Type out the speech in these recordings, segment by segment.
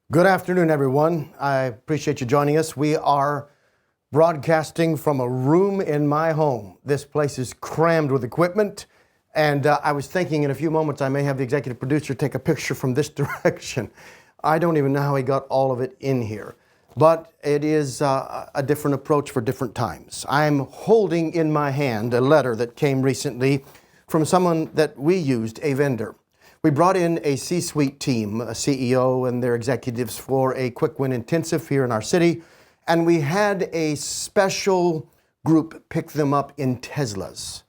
Good afternoon, everyone. I appreciate you joining us. We are broadcasting from a room in my home. This place is crammed with equipment, and I was thinking in a few moments I may have the executive producer take a picture from this direction. I don't even know how he got all of it in here, but it is a different approach for different times. I'm holding in my hand a letter that came recently from someone that we used, a vendor. We brought in a C-suite team, a CEO and their executives, for a quick win intensive here in our city. And we had a special group pick them up in Teslas.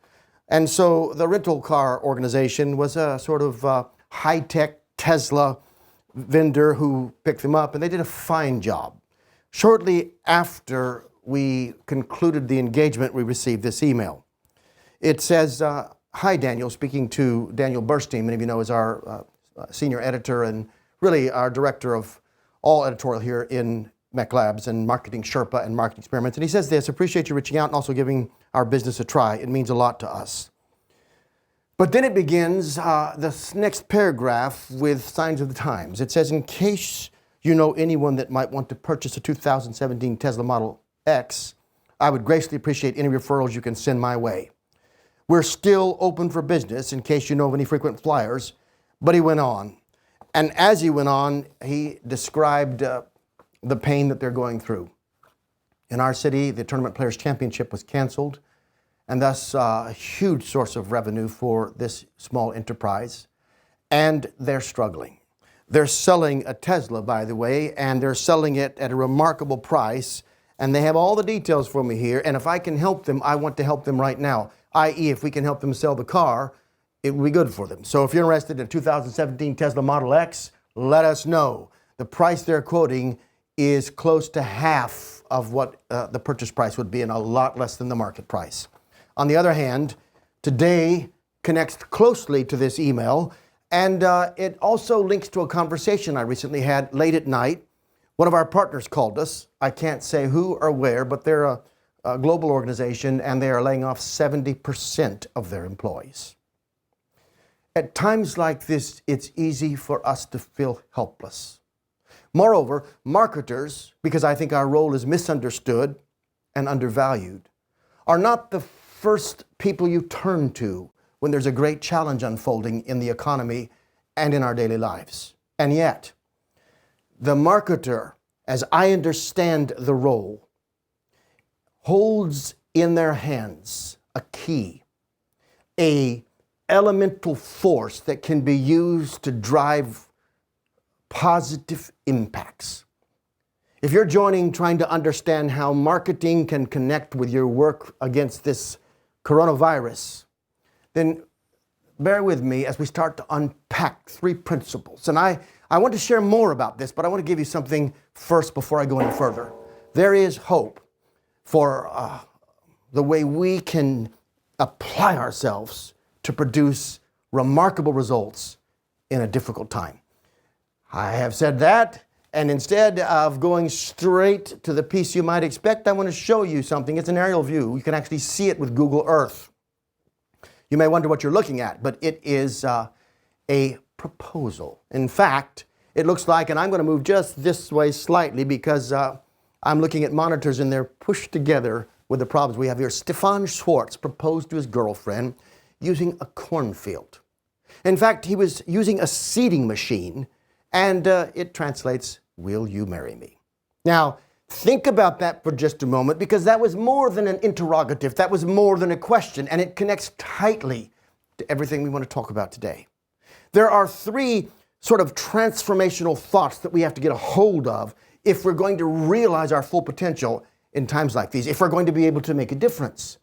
And so the rental car organization was a sort of high-tech Tesla vendor who picked them up, and they did a fine job. Shortly after we concluded the engagement, we received this email. It says, hi, Daniel, speaking to Daniel Burstein, many of you know is our senior editor and really our director of all editorial here in Meclabs and Marketing Sherpa and Marketing Experiments. And he says this: appreciate you reaching out and also giving our business a try. It means a lot to us. But then it begins this next paragraph with signs of the times. It says, in case you know anyone that might want to purchase a 2017 Tesla Model X, I would graciously appreciate any referrals you can send my way. We're still open for business in case you know of any frequent flyers. But he went on. And as he went on, he described the pain that they're going through. In our city, the Tournament Players Championship was canceled, and thus a huge source of revenue for this small enterprise. And they're struggling. They're selling a Tesla, by the way, and they're selling it at a remarkable price. And they have all the details for me here. And if I can help them, I want to help them right now. I.e., if we can help them sell the car, it will be good for them. So if you're interested in a 2017 Tesla Model X, let us know. The price they're quoting is close to half of what the purchase price would be, and a lot less than the market price. On the other hand, today connects closely to this email, and it also links to a conversation I recently had late at night. One of our partners called us. I can't say who or where, but they're a global organization, and they are laying off 70% of their employees. At times like this, it's easy for us to feel helpless. Moreover, marketers, because I think our role is misunderstood and undervalued, are not the first people you turn to when there's a great challenge unfolding in the economy and in our daily lives. And yet, the marketer, as I understand the role, holds in their hands a key, an elemental force that can be used to drive positive impacts. If you're trying to understand how marketing can connect with your work against this coronavirus, then bear with me as we start to unpack three principles. And I want to share more about this, but I want to give you something first before I go any further. There is hope for the way we can apply ourselves to produce remarkable results in a difficult time. I have said that, and instead of going straight to the piece you might expect, I want to show you something. It's an aerial view. You can actually see it with Google Earth. You may wonder what you're looking at, but it is a proposal. In fact, it looks like, and I'm going to move just this way slightly because I'm looking at monitors and they're pushed together with the problems we have here. Stefan Schwartz proposed to his girlfriend using a cornfield. In fact, he was using a seeding machine, and it translates, "Will you marry me?" Now, think about that for just a moment, because that was more than an interrogative. That was more than a question, and it connects tightly to everything we want to talk about today. There are three sort of transformational thoughts that we have to get a hold of if we're going to realize our full potential in times like these, if we're going to be able to make a difference.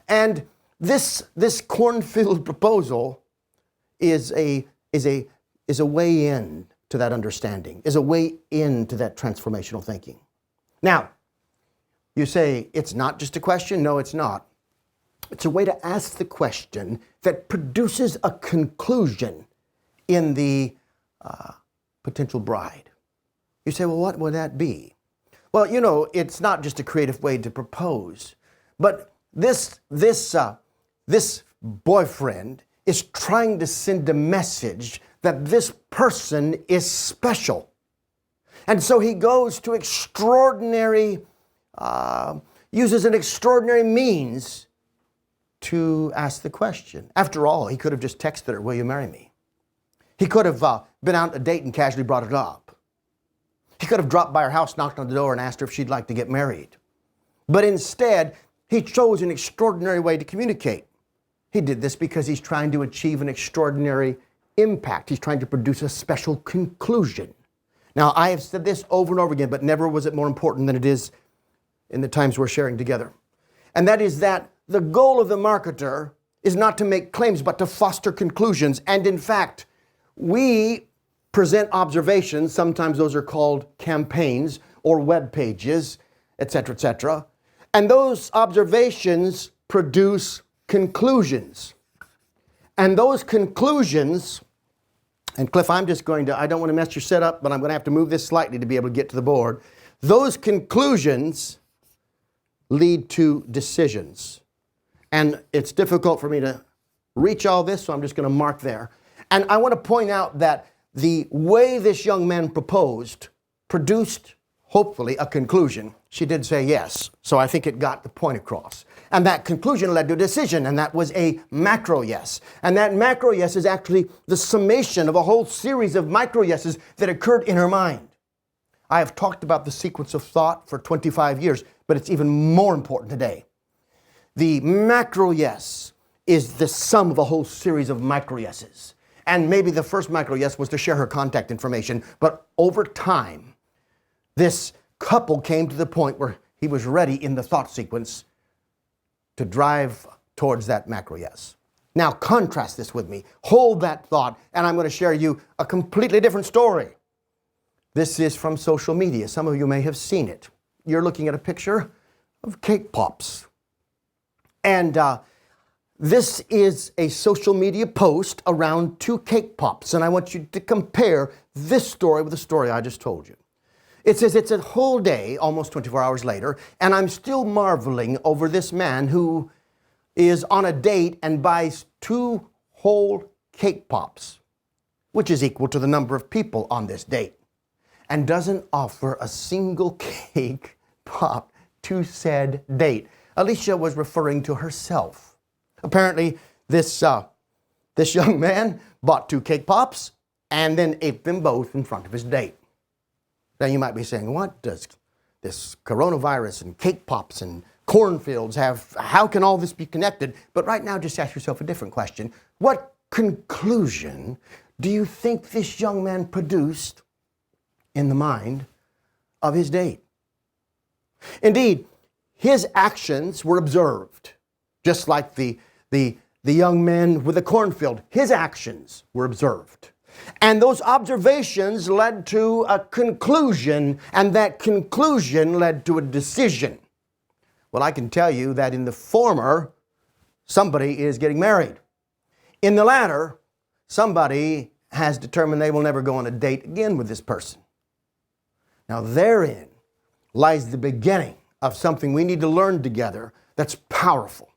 And this cornfield proposal is a way in to that understanding, is a way into that transformational thinking. Now, you say, it's not just a question. No, it's not. It's a way to ask the question that produces a conclusion in the potential bride. You say, well, what would that be? Well, you know, it's not just a creative way to propose, but this boyfriend is trying to send a message that this person is special. And so he goes to uses an extraordinary means to ask the question. After all, he could have just texted her, "Will you marry me?" He could have been out on a date and casually brought it up. He could have dropped by her house, knocked on the door, and asked her if she'd like to get married. But instead, he chose an extraordinary way to communicate. He did this because he's trying to achieve an extraordinary impact. He's trying to produce a special conclusion. Now, I have said this over and over again, but never was it more important than it is in the times we're sharing together. And that is that the goal of the marketer is not to make claims, but to foster conclusions. And in fact, we present observations. Sometimes those are called campaigns or web pages, etc., etc. And those observations produce conclusions. And those conclusions, and Cliff, I don't want to mess your setup, but I'm going to have to move this slightly to be able to get to the board. Those conclusions lead to decisions. And it's difficult for me to reach all this, so I'm just going to mark there. And I want to point out that the way this young man proposed produced, hopefully, a conclusion. She did say yes, so I think it got the point across. And that conclusion led to a decision, and that was a macro yes. And that macro yes is actually the summation of a whole series of micro yeses that occurred in her mind. I have talked about the sequence of thought for 25 years, but it's even more important today. The macro yes is the sum of a whole series of micro yeses. And maybe the first micro yes was to share her contact information, but over time, this couple came to the point where he was ready in the thought sequence to drive towards that macro yes. Now contrast this with me. Hold that thought, and I'm going to share you a completely different story. This is from social media. Some of you may have seen it. You're looking at a picture of cake pops. And this is a social media post around 2 cake pops. And I want you to compare this story with the story I just told you. It says it's a whole day, almost 24 hours later, and I'm still marveling over this man who is on a date and buys 2 whole cake pops, which is equal to the number of people on this date, and doesn't offer a single cake pop to said date. Alicia was referring to herself. Apparently, this young man bought 2 cake pops and then ate them both in front of his date. Now you might be saying, what does this coronavirus and cake pops and cornfields have? How can all this be connected? But right now, just ask yourself a different question. What conclusion do you think this young man produced in the mind of his date? Indeed, his actions were observed, just like the young man with the cornfield. His actions were observed. And those observations led to a conclusion, and that conclusion led to a decision. Well, I can tell you that in the former, somebody is getting married. In the latter, somebody has determined they will never go on a date again with this person. Now, therein lies the beginning of something we need to learn together that's powerful.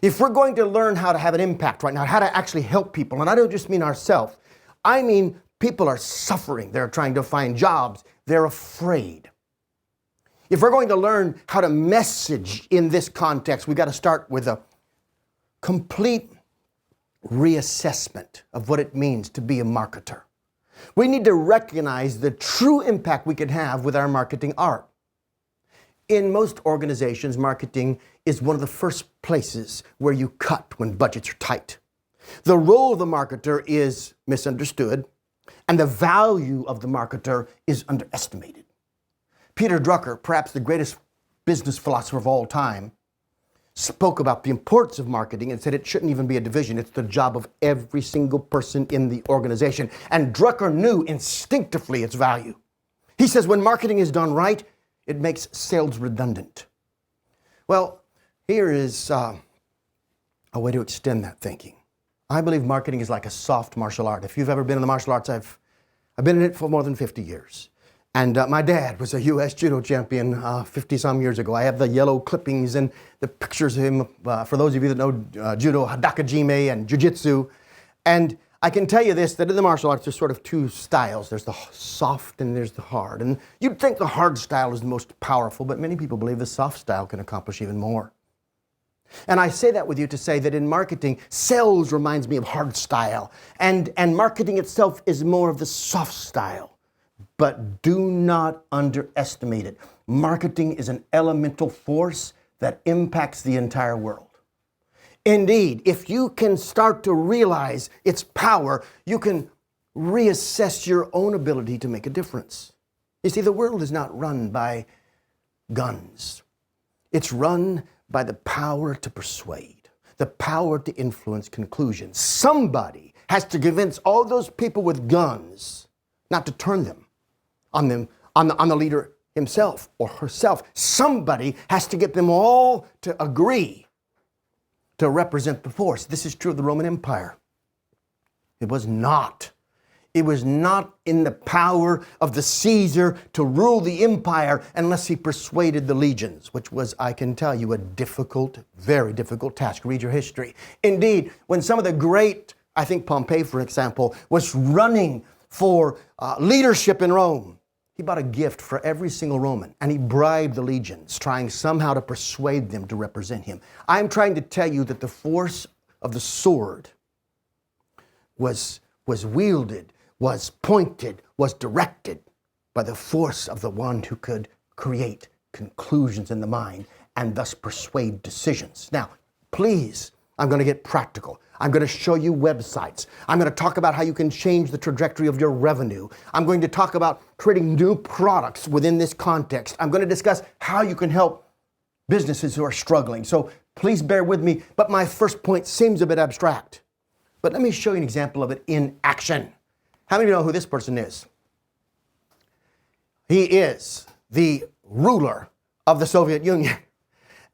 If we're going to learn how to have an impact right now, how to actually help people, and I don't just mean ourselves, I mean people are suffering. They're trying to find jobs. They're afraid. If we're going to learn how to message in this context, we've got to start with a complete reassessment of what it means to be a marketer. We need to recognize the true impact we can have with our marketing art. In most organizations, marketing is one of the first places where you cut when budgets are tight. The role of the marketer is misunderstood, and the value of the marketer is underestimated. Peter Drucker, perhaps the greatest business philosopher of all time, spoke about the importance of marketing and said it shouldn't even be a division. It's the job of every single person in the organization. And Drucker knew instinctively its value. He says when marketing is done right, it makes sales redundant. Well, here is a way to extend that thinking. I believe marketing is like a soft martial art. If you've ever been in the martial arts, I've been in it for more than 50 years. And my dad was a U.S. judo champion 50-some years ago. I have the yellow clippings and the pictures of him, for those of you that know judo, hadakajime, and jiu-jitsu. And I can tell you this, that in the martial arts, there's sort of two styles. There's the soft and there's the hard. And you'd think the hard style is the most powerful, but many people believe the soft style can accomplish even more. And I say that with you to say that in marketing, sales reminds me of hard style. And marketing itself is more of the soft style. But do not underestimate it. Marketing is an elemental force that impacts the entire world. Indeed, if you can start to realize its power, you can reassess your own ability to make a difference. You see, the world is not run by guns. It's run by the power to persuade, the power to influence conclusions. Somebody has to convince all those people with guns not to turn them on the leader himself or herself. Somebody has to get them all to agree to represent the force. This is true of the Roman Empire. It was not in the power of the Caesar to rule the empire unless he persuaded the legions, which was, I can tell you, a difficult, very difficult task. Read your history. Indeed, when some of the great, I think Pompey, for example, was running for leadership in Rome, he bought a gift for every single Roman, and he bribed the legions, trying somehow to persuade them to represent him. I'm trying to tell you that the force of the sword was wielded, was pointed, was directed by the force of the one who could create conclusions in the mind and thus persuade decisions. Now, please, I'm going to get practical. I'm going to show you websites. I'm going to talk about how you can change the trajectory of your revenue. I'm going to talk about creating new products within this context. I'm going to discuss how you can help businesses who are struggling. So please bear with me, but my first point seems a bit abstract. But let me show you an example of it in action. How many of you know who this person is? He is the ruler of the Soviet Union.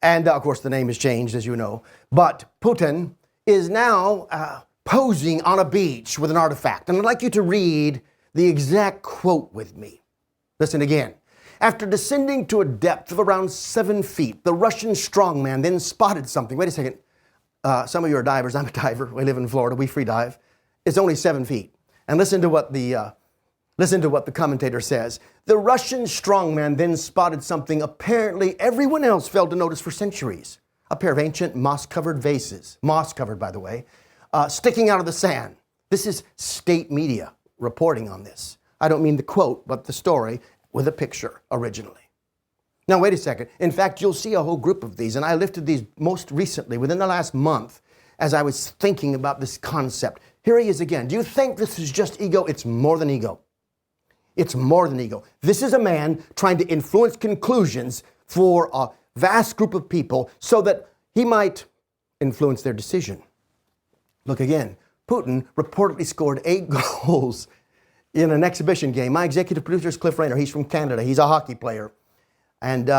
And of course, the name has changed, as you know. But Putin is now posing on a beach with an artifact. And I'd like you to read the exact quote with me. Listen again. After descending to a depth of around 7 feet, the Russian strongman then spotted something. Wait a second. Some of you are divers. I'm a diver. We live in Florida. We free dive. It's only 7 feet. And listen to what the commentator says. The Russian strongman then spotted something apparently everyone else failed to notice for centuries. A pair of ancient moss-covered vases, moss-covered by the way, sticking out of the sand. This is state media reporting on this. I don't mean the quote, but the story with a picture originally. Now wait a second. In fact, you'll see a whole group of these, and I lifted these most recently within the last month as I was thinking about this concept. Here he is again. Do you think this is just ego? It's more than ego. It's more than ego. This is a man trying to influence conclusions for a vast group of people so that he might influence their decision. Look again. Putin reportedly scored 8 goals in an exhibition game. My executive producer is Cliff Raynor. He's from Canada. He's a hockey player. And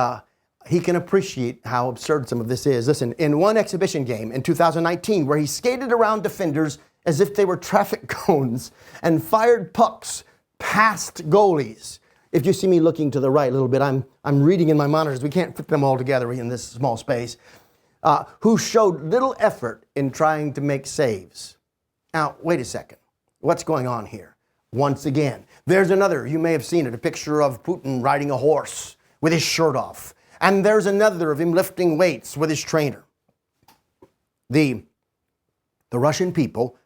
he can appreciate how absurd some of this is. Listen, in one exhibition game in 2019 where he skated around defenders as if they were traffic cones and fired pucks past goalies. If you see me looking to the right a little bit, I'm reading in my monitors. We can't fit them all together in this small space. Who showed little effort in trying to make saves. Now, wait a second. What's going on here? Once again, there's another, you may have seen it, a picture of Putin riding a horse with his shirt off. And there's another of him lifting weights with his trainer. The Russian people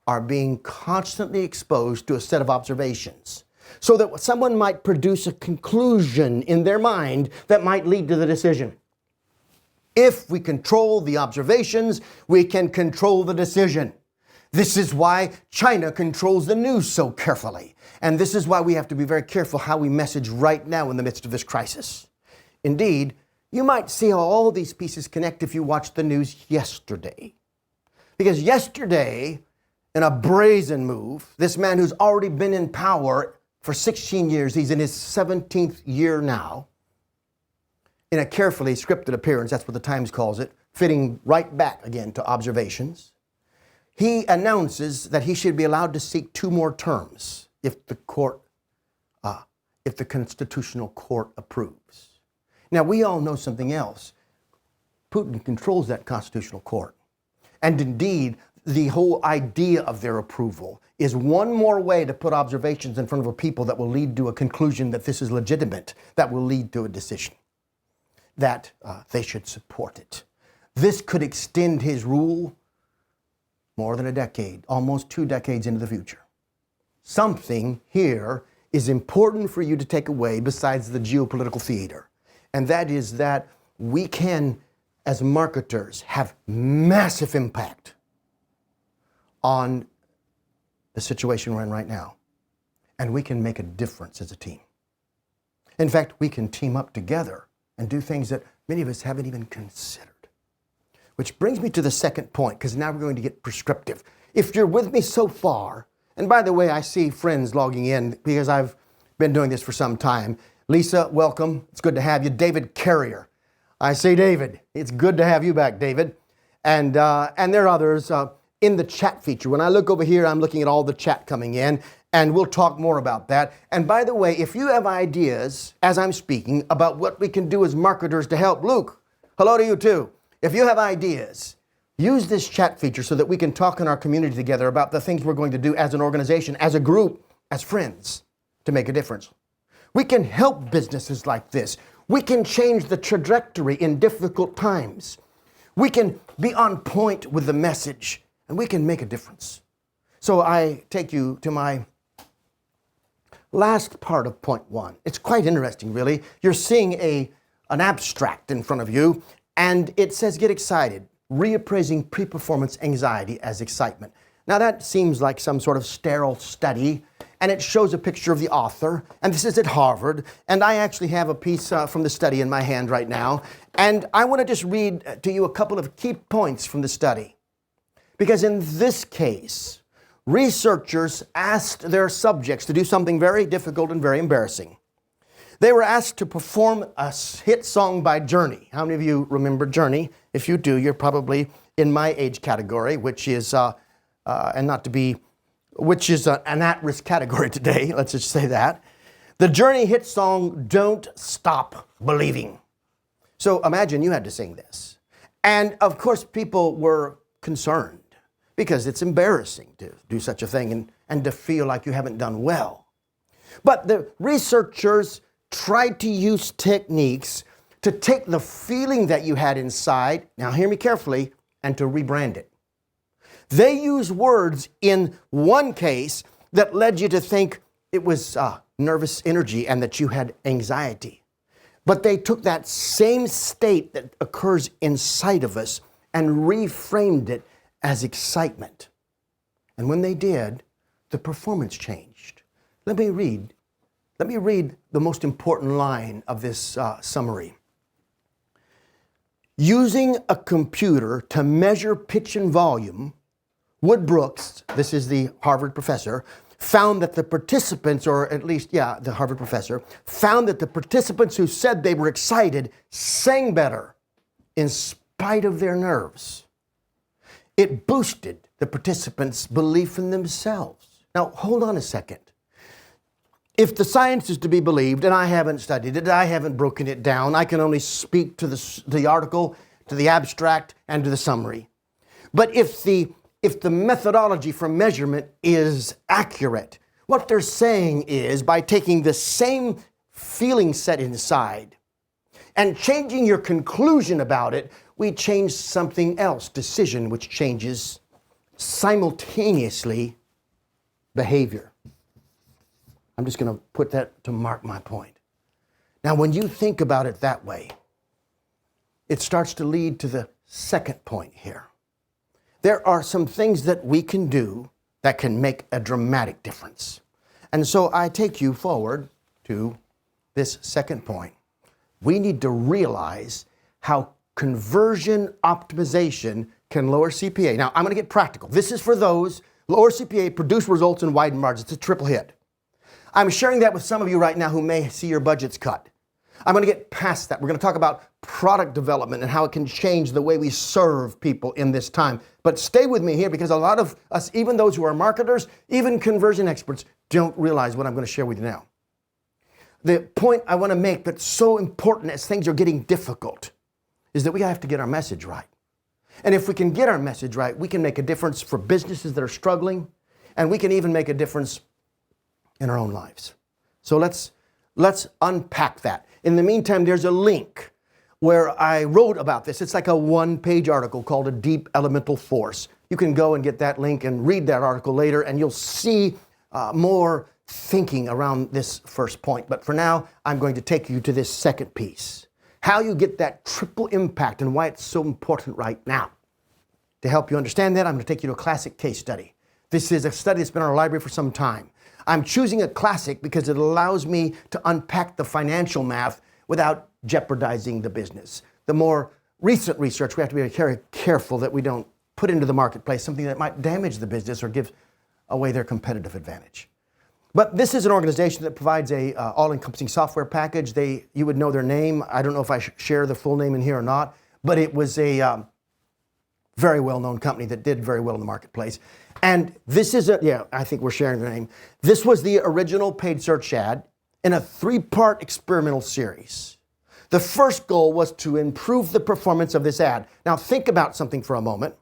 are being constantly exposed to a set of observations so that someone might produce a conclusion in their mind that might lead to the decision. If we control the observations, we can control the decision. This is why China controls the news so carefully. And this is why we have to be very careful how we message right now in the midst of this crisis. Indeed, you might see how all these pieces connect if you watched the news yesterday. Because yesterday, in a brazen move, this man who's already been in power for 16 years, he's in his 17th year now, in a carefully scripted appearance, that's what the Times calls it, fitting right back again to observations, he announces that he should be allowed to seek 2 more terms if the Constitutional Court approves. Now, we all know something else. Putin controls that Constitutional Court. And indeed, the whole idea of their approval is one more way to put observations in front of a people that will lead to a conclusion that this is legitimate, that will lead to a decision that they should support it. This could extend his rule more than a decade, almost 2 decades into the future. Something here is important for you to take away besides the geopolitical theater, and that is that we can, as marketers, have massive impact on the situation we're in right now. And we can make a difference as a team. In fact, we can team up together and do things that many of us haven't even considered. Which brings me to the second point, because now we're going to get prescriptive. If you're with me so far, and by the way, I see friends logging in because I've been doing this for some time. Lisa, welcome. It's good to have you. David Carrier. I say David. It's good to have you back, David. And there are others in the chat feature. When I look over here, I'm looking at all the chat coming in, and we'll talk more about that. And by the way, if you have ideas, as I'm speaking, about what we can do as marketers to help, Luke, hello to you too. If you have ideas, use this chat feature so that we can talk in our community together about the things we're going to do as an organization, as a group, as friends, to make a difference. We can help businesses like this. We can change the trajectory in difficult times. We can be on point with the message, and we can make a difference. So I take you to my last part of point 1. It's quite interesting, really. You're seeing an abstract in front of you, and it says, get excited, reappraising pre-performance anxiety as excitement. Now that seems like some sort of sterile study, and it shows a picture of the author, and this is at Harvard, and I actually have a piece from the study in my hand right now, and I want to just read to you a couple of key points from the study. Because in this case, researchers asked their subjects to do something very difficult and very embarrassing. They were asked to perform a hit song by Journey. How many of you remember Journey? If you do, you're probably in my age category, which is, an at-risk category today. Let's just say that. The Journey hit song, Don't Stop Believing. So imagine you had to sing this. And of course, people were concerned because it's embarrassing to do such a thing and to feel like you haven't done well. But the researchers tried to use techniques to take the feeling that you had inside, now hear me carefully, and to rebrand it. They used words in one case that led you to think it was nervous energy and that you had anxiety. But they took that same state that occurs inside of us and reframed it as excitement. And when they did, the performance changed. Let me read the most important line of this summary. Using a computer to measure pitch and volume, Wood Brooks, this is the Harvard professor, found that the participants, the Harvard professor, found that the participants who said they were excited sang better in spite of their nerves. It boosted the participants' belief in themselves. Now, hold on a second. If the science is to be believed, and I haven't studied it, I haven't broken it down, I can only speak to the article, to the abstract, and to the summary. But if the methodology for measurement is accurate, what they're saying is by taking the same feeling set inside and changing your conclusion about it, we change something else, decision, which changes simultaneously behavior. I'm just going to put that to mark my point. Now, when you think about it that way, it starts to lead to the second point here. There are some things that we can do that can make a dramatic difference. And so I take you forward to this second point. We need to realize how conversion optimization can lower CPA. Now, I'm going to get practical. This is for those lower CPA, produce results, and widen margins. It's a triple hit. I'm sharing that with some of you right now who may see your budgets cut. I'm going to get past that. We're going to talk about product development and how it can change the way we serve people in this time. But stay with me here because a lot of us, even those who are marketers, even conversion experts, don't realize what I'm going to share with you now. The point I want to make that's so important as things are getting difficult is that we have to get our message right. And if we can get our message right, we can make a difference for businesses that are struggling, and we can even make a difference in our own lives. So let's unpack that. In the meantime, there's a link where I wrote about this. It's like a one-page article called A Deep Elemental Force. You can go and get that link and read that article later, and you'll see more thinking around this first point. But for now, I'm going to take you to this second piece. How you get that triple impact and why it's so important right now. To help you understand that, I'm going to take you to a classic case study. This is a study that's been in our library for some time. I'm choosing a classic because it allows me to unpack the financial math without jeopardizing the business. The more recent research, we have to be very careful that we don't put into the marketplace something that might damage the business or give away their competitive advantage. But this is an organization that provides a all-encompassing software package. You would know their name. I don't know if I share the full name in here or not, but it was a very well-known company that did very well in the marketplace. And this is I think we're sharing their name. This was the original paid search ad in a 3-part experimental series. The first goal was to improve the performance of this ad. Now think about something for a moment.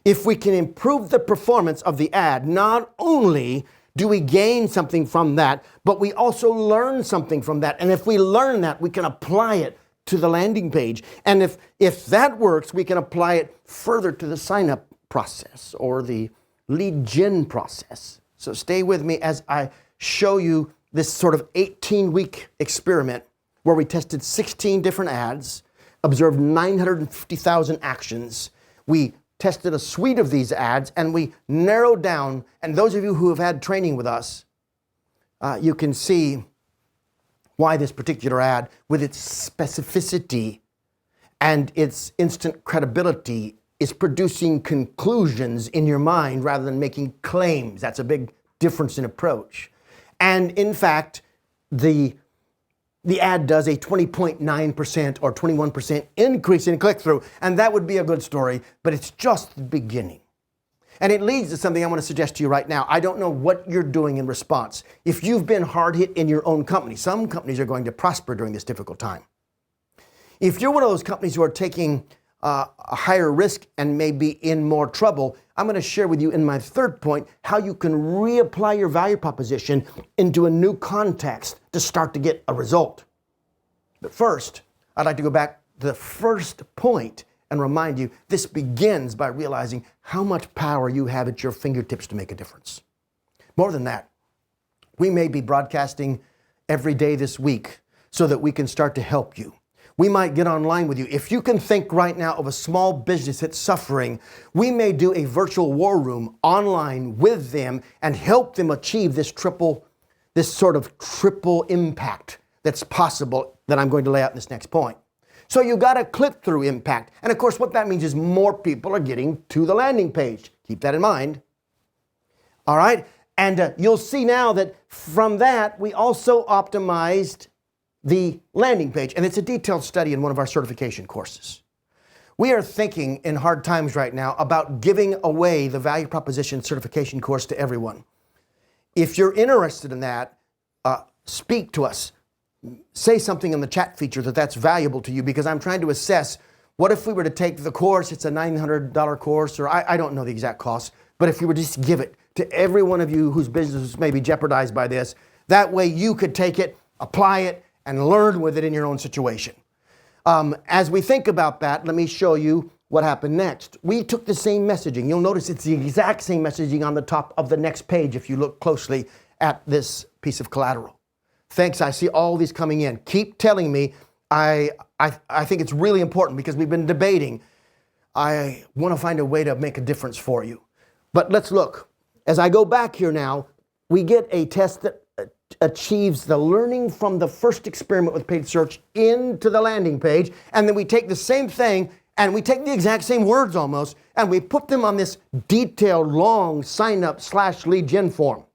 If we can improve the performance of the ad, not only do we gain something from that, but we also learn something from that. And if we learn that, we can apply it to the landing page. And if that works, we can apply it further to the sign-up process or the lead gen process. So stay with me as I show you this sort of 18-week experiment where we tested 16 different ads, observed 950,000 actions. We tested a suite of these ads, and we narrowed down, and those of you who have had training with us, you can see why this particular ad, with its specificity and its instant credibility, is producing conclusions in your mind rather than making claims. That's a big difference in approach. And in fact, the ad does a 20.9% or 21% increase in click-through, and that would be a good story, but it's just the beginning. And it leads to something I want to suggest to you right now. I don't know what you're doing in response. If you've been hard hit in your own company, some companies are going to prosper during this difficult time. If you're one of those companies who are taking a higher risk and may be in more trouble, I'm going to share with you in my third point how you can reapply your value proposition into a new context to start to get a result. But first, I'd like to go back to the first point and remind you this begins by realizing how much power you have at your fingertips to make a difference. More than that, we may be broadcasting every day this week so that we can start to help you. We might get online with you. If you can think right now of a small business that's suffering, we may do a virtual war room online with them and help them achieve this sort of triple impact that's possible that I'm going to lay out in this next point. So you got a click-through impact. And of course, what that means is more people are getting to the landing page. Keep that in mind. All right? And you'll see now that from that, we also optimized the landing page, and it's a detailed study in one of our certification courses. We are thinking in hard times right now about giving away the value proposition certification course to everyone. If you're interested in that, speak to us. Say something in the chat feature that's valuable to you, because I'm trying to assess what if we were to take the course, it's a $900 course, or I don't know the exact cost, but if we were to just give it to every one of you whose business may be jeopardized by this, that way you could take it, apply it, and learn with it in your own situation. As we think about that, let me show you what happened next. We took the same messaging. You'll notice it's the exact same messaging on the top of the next page if you look closely at this piece of collateral. Thanks, I see all these coming in. Keep telling me. I think it's really important because we've been debating. I want to find a way to make a difference for you. But let's look. As I go back here now, we get a test that achieves the learning from the first experiment with paid search into the landing page, and then we take the same thing and we take the exact same words almost and we put them on this detailed long sign up / lead gen form.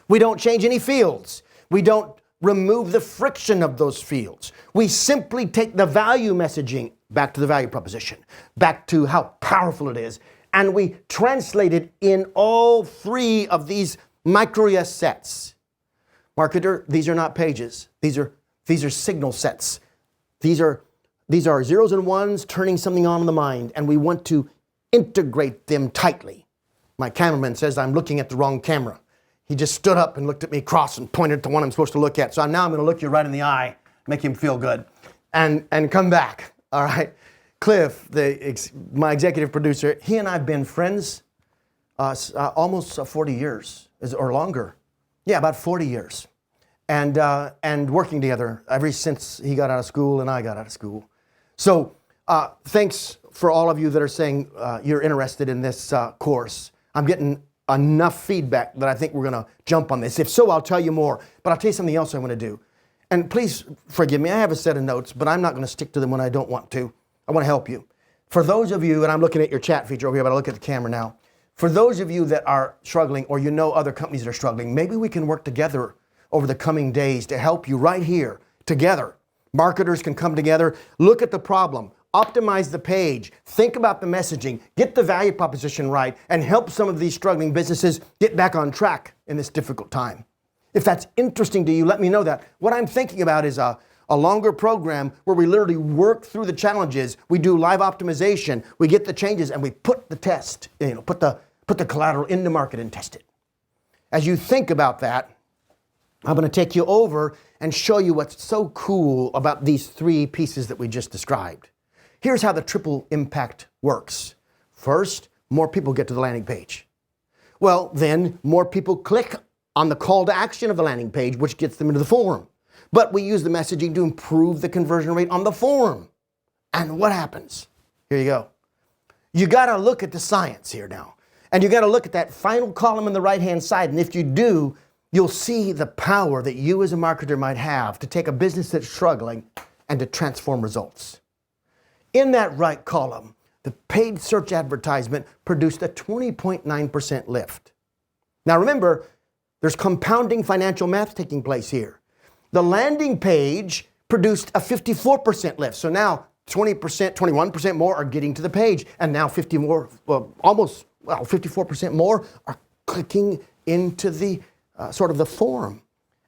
We don't change any fields. We don't remove the friction of those fields. We simply take the value messaging back to the value proposition, back to how powerful it is, and we translate it in all 3 of these micro sets. Marketer, these are not pages. These are signal sets. These are These are zeros and ones turning something on in the mind, and we want to integrate them tightly. My cameraman says I'm looking at the wrong camera. He just stood up and looked at me cross and pointed to one I'm supposed to look at. So now I'm going to look you right in the eye, make him feel good, and come back. All right. Cliff, my executive producer, he and I have been friends almost 40 years or longer. Yeah, about 40 years. And working together ever since he got out of school and I got out of school. So thanks for all of you that are saying you're interested in this course. I'm getting enough feedback that I think we're going to jump on this. If so, I'll tell you more. But I'll tell you something else I want to do. And please forgive me, I have a set of notes, but I'm not going to stick to them when I don't want to. I want to help you. For those of you, and I'm looking at your chat feature over here, but I'll look at the camera now. For those of you that are struggling, or you know other companies that are struggling, maybe we can work together over the coming days to help you right here together. Marketers can come together, look at the problem, optimize the page, think about the messaging, get the value proposition right, and help some of these struggling businesses get back on track in this difficult time. If that's interesting to you, let me know that. What I'm thinking about is a longer program where we literally work through the challenges, we do live optimization, we get the changes, and we put the test, put the collateral in the market and test it. As you think about that, I'm going to take you over and show you what's so cool about these three pieces that we just described. Here's how the triple impact works. First, more people get to the landing page. Well, then more people click on the call to action of the landing page, which gets them into the forum. But we use the messaging to improve the conversion rate on the forum. And what happens? Here you go. You got to look at the science here now. And you got to look at that final column on the right-hand side. And if you do, you'll see the power that you as a marketer might have to take a business that's struggling and to transform results. In that right column, the paid search advertisement produced a 20.9% lift. Now remember, there's compounding financial math taking place here. The landing page produced a 54% lift. So now 20%, 21% more are getting to the page. And now 54% more are clicking into the sort of the forum.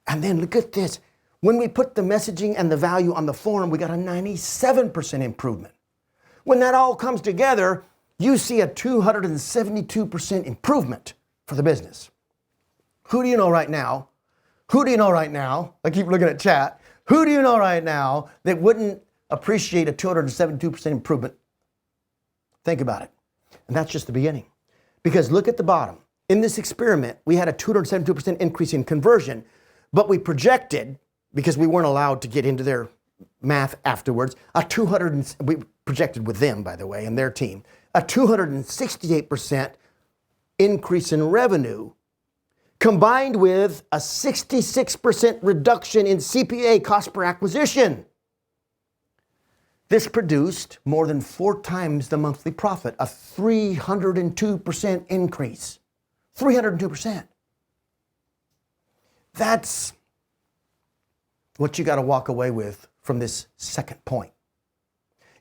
And then look at this. When we put the messaging and the value on the forum, we got a 97% improvement. When that all comes together, you see a 272% improvement for the business. Who do you know right now? Who do you know right now? I keep looking at chat. Who do you know right now that wouldn't appreciate a 272% improvement? Think about it. And that's just the beginning. Because look at the bottom. In this experiment, we had a 272% increase in conversion, but we projected, because we weren't allowed to get into their math afterwards, we projected with them, by the way, and their team, a 268% increase in revenue, combined with a 66% reduction in CPA, cost per acquisition. This produced more than 4 times the monthly profit, a 302% increase. 302%. That's what you got to walk away with from this second point.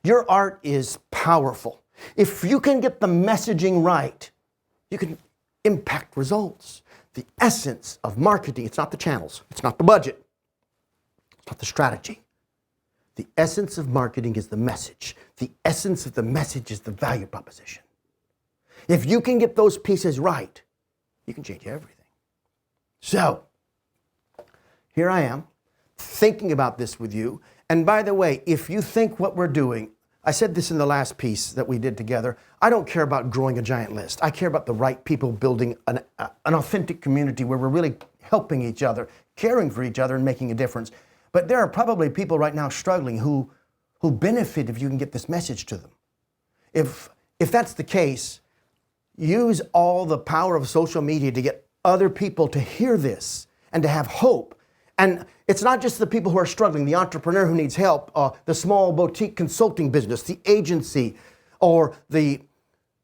Your art is powerful. If you can get the messaging right, you can impact results. The essence of marketing, it's not the channels, it's not the budget, it's not the strategy. The essence of marketing is the message. The essence of the message is the value proposition. If you can get those pieces right, you can change everything. So, here I am, thinking about this with you. And by the way, if you think what we're doing, I said this in the last piece that we did together, I don't care about growing a giant list. I care about the right people building an authentic community where we're really helping each other, caring for each other, and making a difference. But there are probably people right now struggling who benefit if you can get this message to them. If that's the case, use all the power of social media to get other people to hear this and to have hope. And it's not just the people who are struggling, the entrepreneur who needs help, the small boutique consulting business, the agency, or the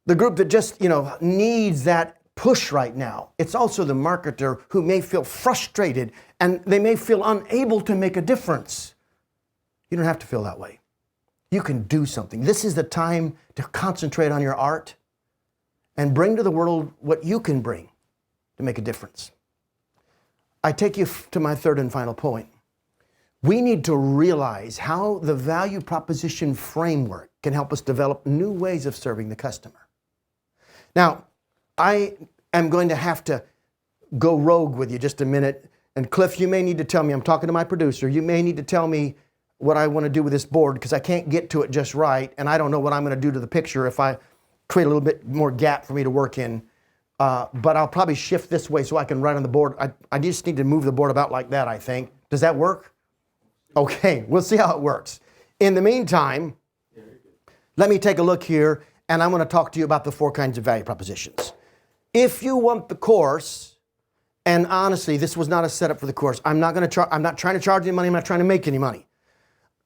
group that just needs that push right now. It's also the marketer who may feel frustrated and they may feel unable to make a difference. You don't have to feel that way. You can do something. This is the time to concentrate on your art and bring to the world what you can bring to make a difference. I take you to my third and final point. we need to realize how the value proposition framework can help us develop new ways of serving the customer. Now, I am going to have to go rogue with you just a minute. And Cliff, you may need to tell me, I'm talking to my producer, you may need to tell me what I want to do with this board because I can't get to it just right. And I don't know what I'm going to do to the picture if I create a little bit more gap for me to work in. But I'll probably shift this way so I can write on the board. I just need to move the board about like that, I think. Does that work? Okay, we'll see how it works. In the meantime, let me take a look here, and I'm going to talk to you about the 4 kinds of value propositions. If you want the course, and honestly, this was not a setup for the course. I'm not trying to charge any money. I'm not trying to make any money.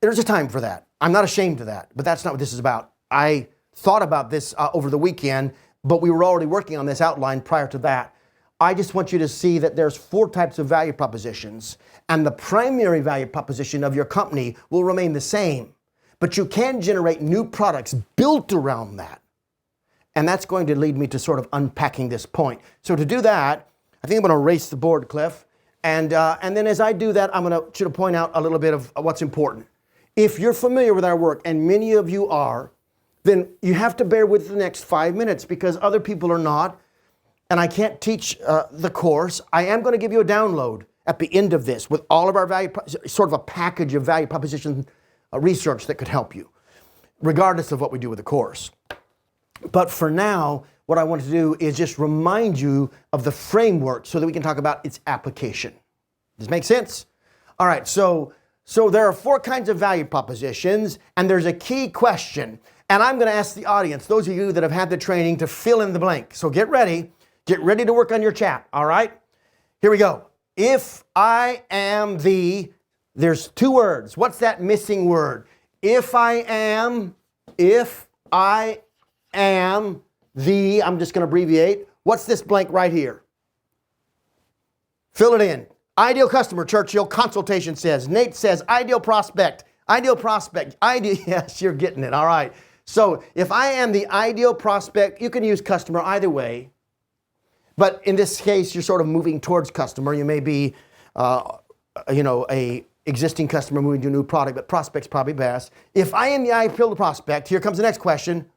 There's a time for that. I'm not ashamed of that, but that's not what this is about. I thought about this over the weekend, but we were already working on this outline prior to that. I just want you to see that there's 4 types of value propositions, and the primary value proposition of your company will remain the same, but you can generate new products built around that. And that's going to lead me to sort of unpacking this point. So to do that, I think I'm going to erase the board, Cliff. And then as I do that, I'm going to point out a little bit of what's important. If you're familiar with our work, and many of you are, then you have to bear with the next 5 minutes because other people are not. And I can't teach the course. I am going to give you a download at the end of this with all of our value, sort of a package of value proposition research that could help you, regardless of what we do with the course. But for now, what I want to do is just remind you of the framework so that we can talk about its application. Does this make sense? All right, so there are 4 kinds of value propositions, and there's a key question. And I'm going to ask the audience, those of you that have had the training, to fill in the blank. So get ready. Get ready to work on your chat, all right? Here we go. If I am the, there's 2 words. What's that missing word? If I am the, I'm just going to abbreviate. What's this blank right here? Fill it in. Ideal customer, Churchill. Consultation says. Nate says ideal prospect. Ideal prospect. Yes, you're getting it. All right. So if I am the ideal prospect, you can use customer either way. But in this case, you're sort of moving towards customer. You may be, a existing customer moving to a new product, but prospect's probably best. If I am the ideal prospect, here comes the next question.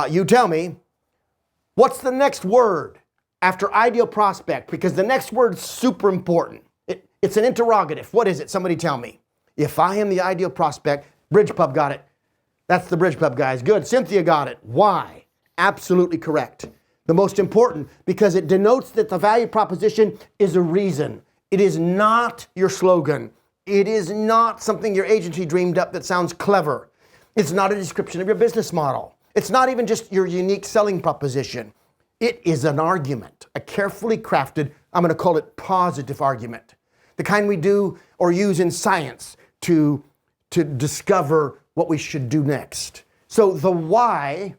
You tell me, what's the next word after ideal prospect? Because the next word's super important. It's an interrogative. What is it? Somebody tell me. If I am the ideal prospect, Bridge Pub got it. That's the Bridge Pub guys. Good. Cynthia got it. Why? Absolutely correct. The most important, because it denotes that the value proposition is a reason. It is not your slogan. It is not something your agency dreamed up that sounds clever. It's not a description of your business model. It's not even just your unique selling proposition. It is an argument, a carefully crafted, I'm going to call it positive argument. The kind we do or use in science to discover what we should do next. So the why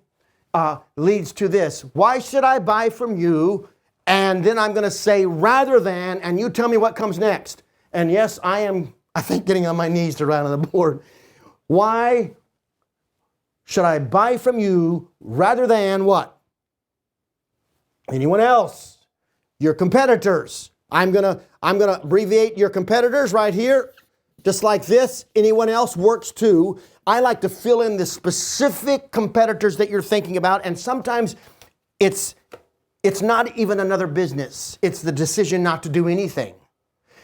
leads to this. Why should I buy from you? And then I'm going to say rather than, and you tell me what comes next. And yes, I think, getting on my knees to write on the board. Why should I buy from you rather than what? Anyone else? Your competitors. I'm gonna abbreviate your competitors right here, just like this. Anyone else works too. I like to fill in the specific competitors that you're thinking about, and sometimes it's not even another business. It's the decision not to do anything.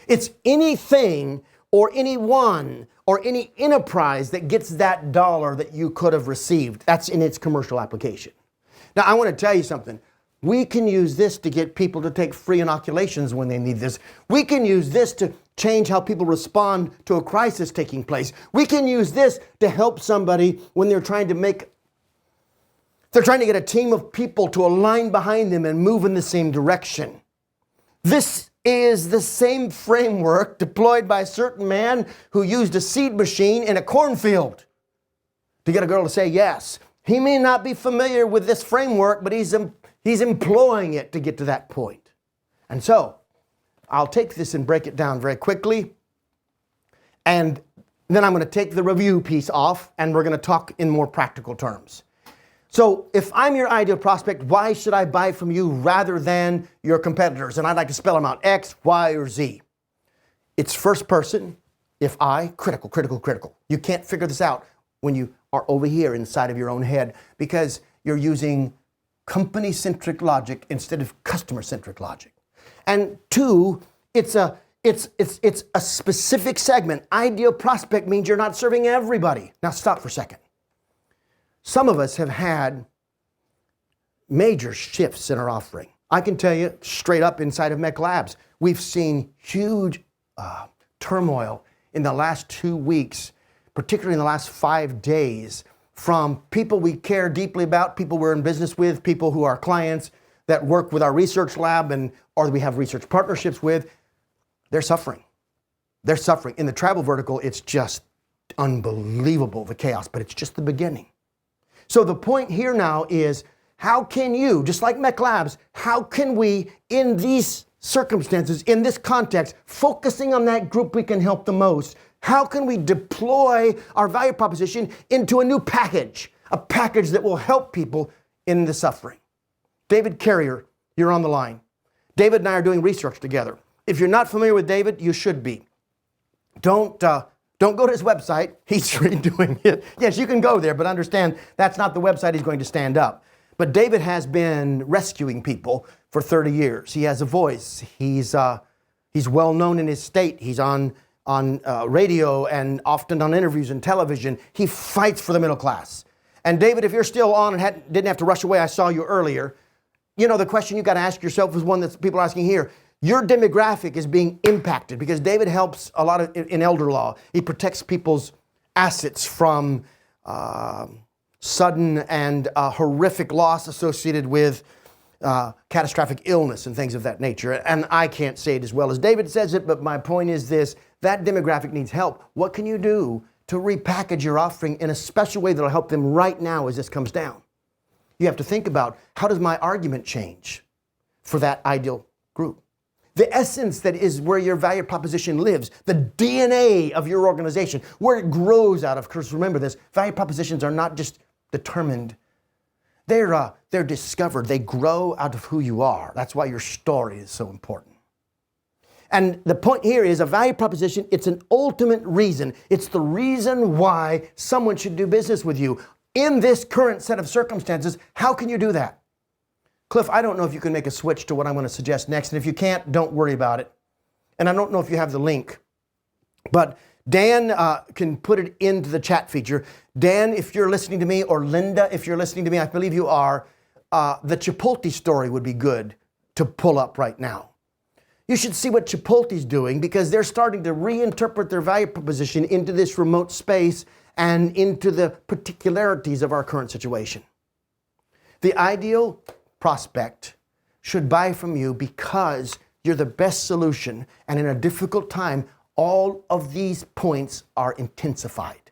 It's anything or anyone or any enterprise that gets that dollar that you could have received. That's in its commercial application. Now, I want to tell you something. We can use this to get people to take free inoculations when they need this. We can use this to change how people respond to a crisis taking place. We can use this to help somebody when they're trying to get a team of people to align behind them and move in the same direction. This is the same framework deployed by a certain man who used a seed machine in a cornfield to get a girl to say yes. He may not be familiar with this framework, but he's employing it to get to that point. And so, I'll take this and break it down very quickly. And then I'm going to take the review piece off, and we're going to talk in more practical terms. So, if I'm your ideal prospect, why should I buy from you rather than your competitors? And I'd like to spell them out, X, Y, or Z. It's first person, If I, critical, critical, critical. You can't figure this out when you are over here inside of your own head because you're using company-centric logic instead of customer-centric logic. And two, it's a specific segment. Ideal prospect means you're not serving everybody. Now stop for a second. Some of us have had major shifts in our offering. I can tell you straight up inside of Meclabs, we've seen huge turmoil in the last 2 weeks, particularly in the last 5 days, from people we care deeply about, people we're in business with, people who are clients that work with our research lab or we have research partnerships with. They're suffering. They're suffering. In the travel vertical, it's just unbelievable, the chaos, but it's just the beginning. So the point here now is, how can you, just like Meclabs, how can we, in these circumstances, in this context, focusing on that group we can help the most, how can we deploy our value proposition into a new package, a package that will help people in the suffering? David Carrier, you're on the line. David and I are doing research together. If you're not familiar with David, you should be. Don't go to his website. He's redoing it. Yes, you can go there, but understand that's not the website he's going to stand up. But David has been rescuing people for 30 years. He has a voice. He's well known in his state. He's on radio and often on interviews and television. He fights for the middle class. And David, if you're still on and didn't have to rush away, I saw you earlier. You know, the question you got to ask yourself is one that people are asking here. Your demographic is being impacted because David helps a lot in elder law. He protects people's assets from sudden and horrific loss associated with catastrophic illness and things of that nature. And I can't say it as well as David says it, but my point is this: that demographic needs help. What can you do to repackage your offering in a special way that will help them right now as this comes down? You have to think about, how does my argument change for that ideal group? The essence that is where your value proposition lives, the DNA of your organization, where it grows out of. Because remember this, value propositions are not just determined. They're discovered. They grow out of who you are. That's why your story is so important. And the point here is a value proposition, it's an ultimate reason. It's the reason why someone should do business with you. In this current set of circumstances, how can you do that? Cliff, I don't know if you can make a switch to what I'm going to suggest next. And if you can't, don't worry about it. And I don't know if you have the link. But Dan can put it into the chat feature. Dan, if you're listening to me, or Linda, if you're listening to me, I believe you are, the Chipotle story would be good to pull up right now. You should see what Chipotle's doing, because they're starting to reinterpret their value proposition into this remote space and into the particularities of our current situation. The ideal prospect should buy from you because you're the best solution, and in a difficult time, all of these points are intensified.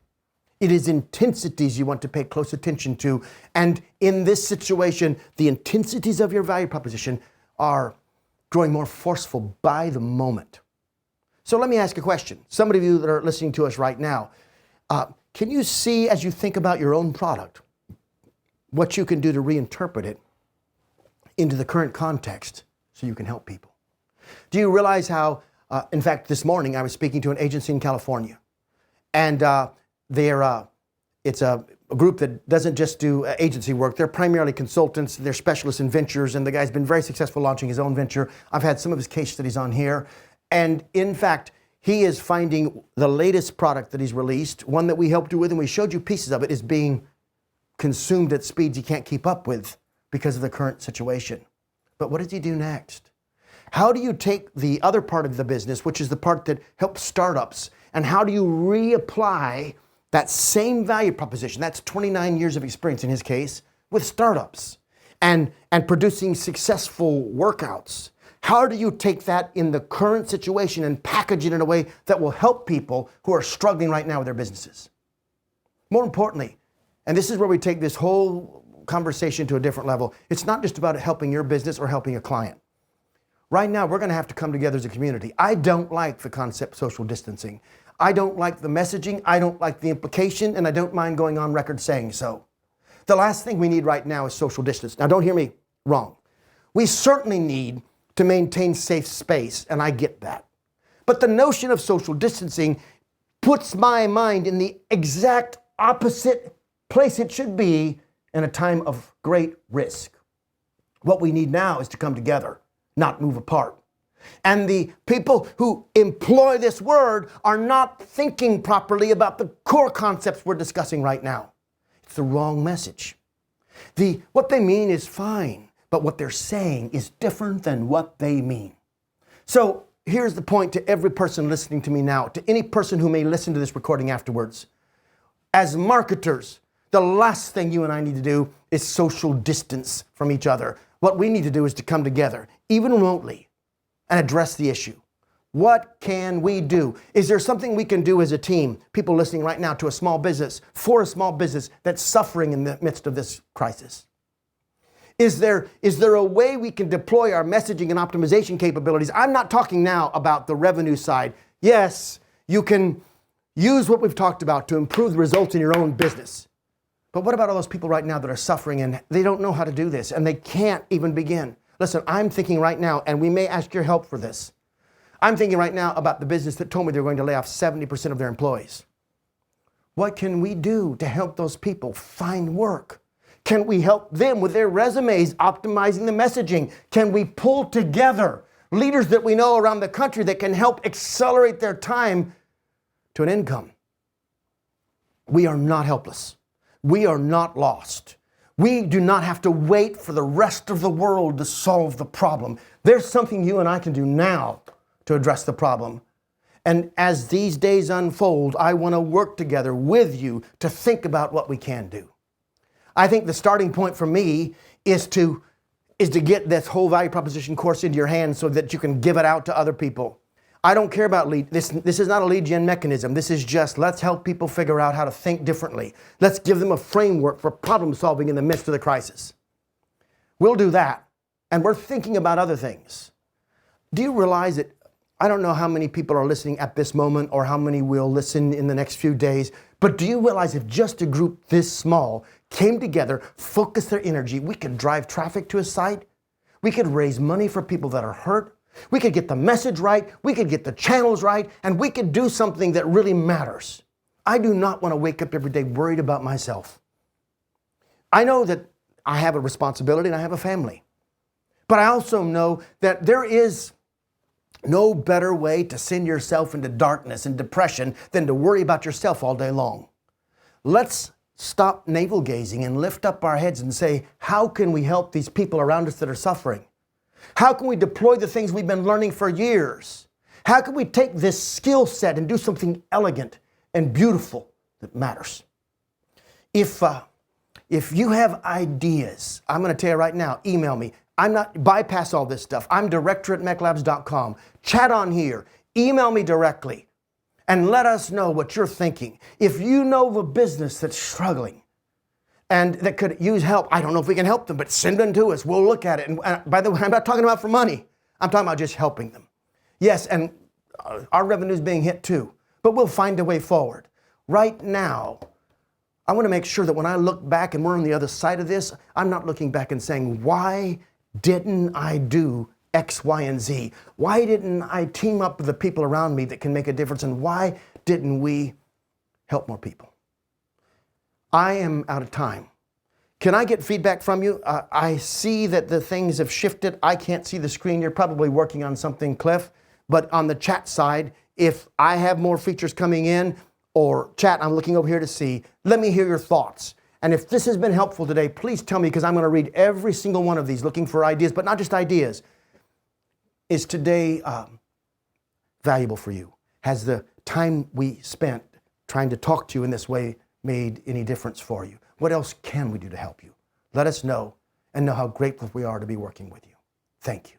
It is intensities you want to pay close attention to, and in this situation, the intensities of your value proposition are growing more forceful by the moment. So let me ask a question. Some of you that are listening to us right now, can you see, as you think about your own product, what you can do to reinterpret it into the current context so you can help people? Do you realize how, in fact, this morning I was speaking to an agency in California, and it's a group that doesn't just do agency work. They're primarily consultants. They're specialists in ventures, and the guy's been very successful launching his own venture. I've had some of his case studies on here. And in fact, he is finding the latest product that he's released, one that we helped you with, and we showed you pieces of it, is being consumed at speeds he can't keep up with because of the current situation. But what does he do next? How do you take the other part of the business, which is the part that helps startups, and how do you reapply that same value proposition, that's 29 years of experience in his case, with startups and producing successful workouts? How do you take that in the current situation and package it in a way that will help people who are struggling right now with their businesses? More importantly, and this is where we take this whole conversation to a different level, it's not just about helping your business or helping a client. Right now, we're going to have to come together as a community. I don't like the concept of social distancing. I don't like the messaging, I don't like the implication, and I don't mind going on record saying so. The last thing we need right now is social distance. Now, don't hear me wrong. We certainly need to maintain safe space, and I get that. But the notion of social distancing puts my mind in the exact opposite place it should be in a time of great risk. What we need now is to come together, not move apart. And the people who employ this word are not thinking properly about the core concepts we're discussing right now. It's the wrong message. What they mean is fine, but what they're saying is different than what they mean. So here's the point to every person listening to me now, to any person who may listen to this recording afterwards. As marketers, the last thing you and I need to do is social distance from each other. What we need to do is to come together, even remotely, and address the issue. What can we do? Is there something we can do as a team, people listening right now to a small business, for a small business that's suffering in the midst of this crisis? Is there a way we can deploy our messaging and optimization capabilities? I'm not talking now about the revenue side. Yes, you can use what we've talked about to improve the results in your own business. But what about all those people right now that are suffering and they don't know how to do this and they can't even begin? Listen, I'm thinking right now, and we may ask your help for this. I'm thinking right now about the business that told me they're going to lay off 70% of their employees. What can we do to help those people find work? Can we help them with their resumes, optimizing the messaging? Can we pull together leaders that we know around the country that can help accelerate their time to an income? We are not helpless. We are not lost. We do not have to wait for the rest of the world to solve the problem. There's something you and I can do now to address the problem. And as these days unfold, I want to work together with you to think about what we can do. I think the starting point for me is to get this whole value proposition course into your hands so that you can give it out to other people. I don't care about lead. This is not a lead gen mechanism. This is just, let's help people figure out how to think differently. Let's give them a framework for problem solving in the midst of the crisis. We'll do that. And we're thinking about other things. Do you realize that, I don't know how many people are listening at this moment or how many will listen in the next few days, but do you realize if just a group this small came together, focused their energy, we could drive traffic to a site, we could raise money for people that are hurt, we could get the message right, we could get the channels right, and we could do something that really matters. I do not want to wake up every day worried about myself. I know that I have a responsibility and I have a family. But I also know that there is no better way to send yourself into darkness and depression than to worry about yourself all day long. Let's stop navel gazing and lift up our heads and say, how can we help these people around us that are suffering? How can we deploy the things we've been learning for years? How can we take this skill set and do something elegant and beautiful that matters? If you have ideas, I'm going to tell you right now, email me. Bypass all this stuff. I'm director@meclabs.com. Chat on here. Email me directly and let us know what you're thinking. If you know of a business that's struggling and that could use help, I don't know if we can help them, but send them to us. We'll look at it. And by the way, I'm not talking about for money. I'm talking about just helping them. Yes, and our revenue is being hit too, but we'll find a way forward. Right now, I want to make sure that when I look back and we're on the other side of this, I'm not looking back and saying, why didn't I do X, Y, and Z? Why didn't I team up with the people around me that can make a difference? And why didn't we help more people? I am out of time. Can I get feedback from you? I see that the things have shifted. I can't see the screen. You're probably working on something, Cliff. But on the chat side, if I have more features coming in or chat, I'm looking over here to see, let me hear your thoughts. And if this has been helpful today, please tell me, because I'm going to read every single one of these looking for ideas, but not just ideas. Is today valuable for you? Has the time we spent trying to talk to you in this way made any difference for you? What else can we do to help you? Let us know and know how grateful we are to be working with you. Thank you.